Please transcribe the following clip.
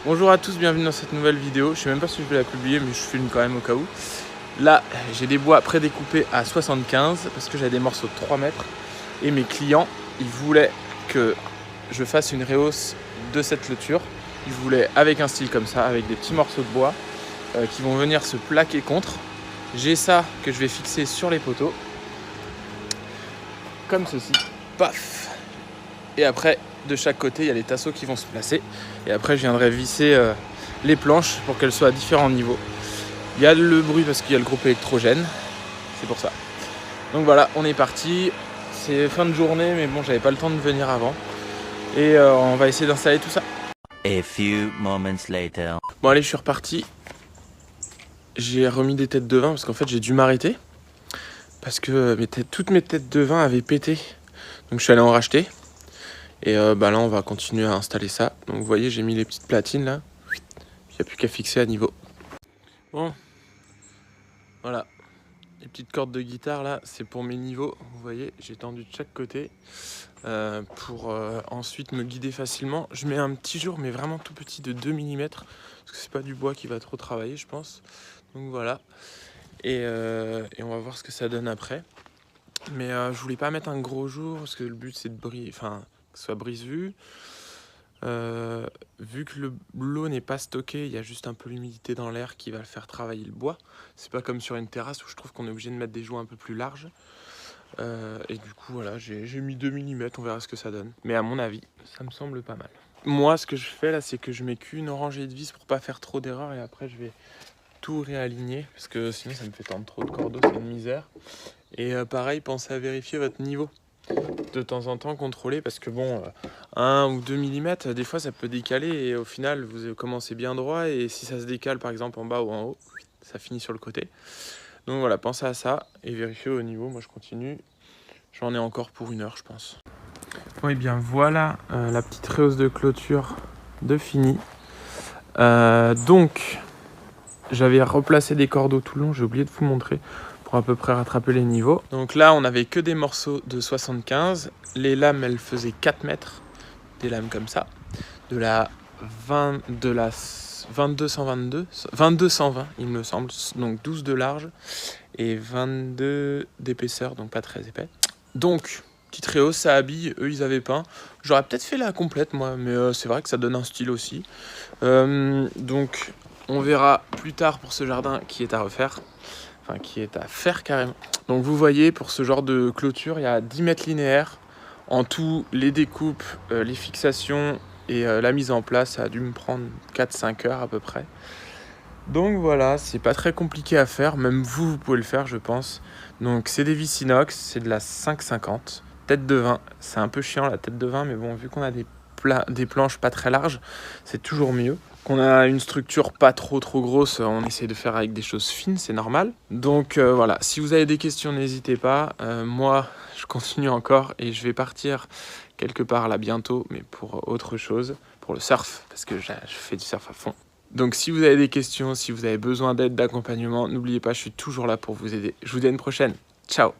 Bonjour à tous, bienvenue dans cette nouvelle vidéo. Je sais même pas si je vais la publier, mais je filme quand même au cas où. Là, j'ai des bois prédécoupés à 75 parce que j'ai des morceaux de 3 mètres. Et mes clients, ils voulaient que je fasse une rehausse de cette clôture. Ils voulaient avec un style comme ça, avec des petits morceaux de bois qui vont venir se plaquer contre. J'ai ça que je vais fixer sur les poteaux. Comme ceci. Paf! Et après, de chaque côté, il y a les tasseaux qui vont se placer. Et après, je viendrai visser les planches pour qu'elles soient à différents niveaux. Il y a le bruit parce qu'il y a le groupe électrogène. C'est pour ça. Donc voilà, on est parti. C'est fin de journée, mais bon, j'avais pas le temps de venir avant. Et on va essayer d'installer tout ça. A few moments later. Bon allez, je suis reparti. J'ai remis des têtes de vin parce qu'en fait, j'ai dû m'arrêter. Parce que toutes mes têtes de vin avaient pété. Donc je suis allé en racheter. Et là, on va continuer à installer ça. Donc vous voyez, j'ai mis les petites platines là. Il n'y a plus qu'à fixer à niveau. Bon, voilà. Les petites cordes de guitare là, c'est pour mes niveaux. Vous voyez, j'ai tendu de chaque côté pour ensuite me guider facilement. Je mets un petit jour, mais vraiment tout petit, de 2 mm. Parce que c'est pas du bois qui va trop travailler, je pense. Donc voilà. Et on va voir ce que ça donne après. Mais je voulais pas mettre un gros jour parce que le but c'est de briller, enfin que ce soit brise-vue. Vu que l'eau n'est pas stockée, il y a juste un peu l'humidité dans l'air qui va le faire travailler le bois. C'est pas comme sur une terrasse où je trouve qu'on est obligé de mettre des joints un peu plus larges. Et du coup voilà, j'ai mis 2 mm, on verra ce que ça donne. Mais à mon avis, ça me semble pas mal. Moi ce que je fais là, c'est que je mets qu'une rangée de vis pour pas faire trop d'erreurs et après je vais tout réaligner parce que sinon ça me fait tendre trop de cordeaux, c'est une misère. Et pareil, pensez à vérifier votre niveau. De temps en temps contrôler parce que bon, 1 ou 2 mm, des fois ça peut décaler et au final vous commencez bien droit et si ça se décale par exemple en bas ou en haut, ça finit sur le côté. Donc voilà, pensez à ça et vérifiez au niveau. Moi je continue, j'en ai encore pour 1 heure je pense. Bon et bien voilà la petite rehausse de clôture de fini. Donc j'avais replacé des cordeaux tout le long, j'ai oublié de vous montrer pour à peu près rattraper les niveaux. Donc là on avait que des morceaux de 75, les lames elles faisaient 4 mètres, des lames comme ça, de la 22-120 il me semble, donc 12 de large et 22 d'épaisseur, donc pas très épais. Donc petite rehausse, ça habille, eux ils avaient peint, j'aurais peut-être fait la complète moi, mais c'est vrai que ça donne un style aussi. Donc on verra plus tard pour ce jardin qui est à refaire. Enfin, qui est à faire carrément. Donc vous voyez, pour ce genre de clôture, il y a 10 mètres linéaires. En tout, les découpes, les fixations et la mise en place, ça a dû me prendre 4-5 heures à peu près. Donc voilà, c'est pas très compliqué à faire, même vous pouvez le faire je pense. Donc c'est des vis inox, c'est de la 5,50. Tête de vin, c'est un peu chiant la tête de vin, mais bon, vu qu'on a des planches pas très larges, c'est toujours mieux. Qu'on a une structure pas trop grosse, on essaie de faire avec des choses fines, c'est normal. Donc voilà, si vous avez des questions, n'hésitez pas. Moi, je continue encore et je vais partir quelque part là bientôt, mais pour autre chose, pour le surf, parce que je fais du surf à fond. Donc si vous avez des questions, si vous avez besoin d'aide, d'accompagnement, n'oubliez pas, je suis toujours là pour vous aider. Je vous dis à une prochaine. Ciao!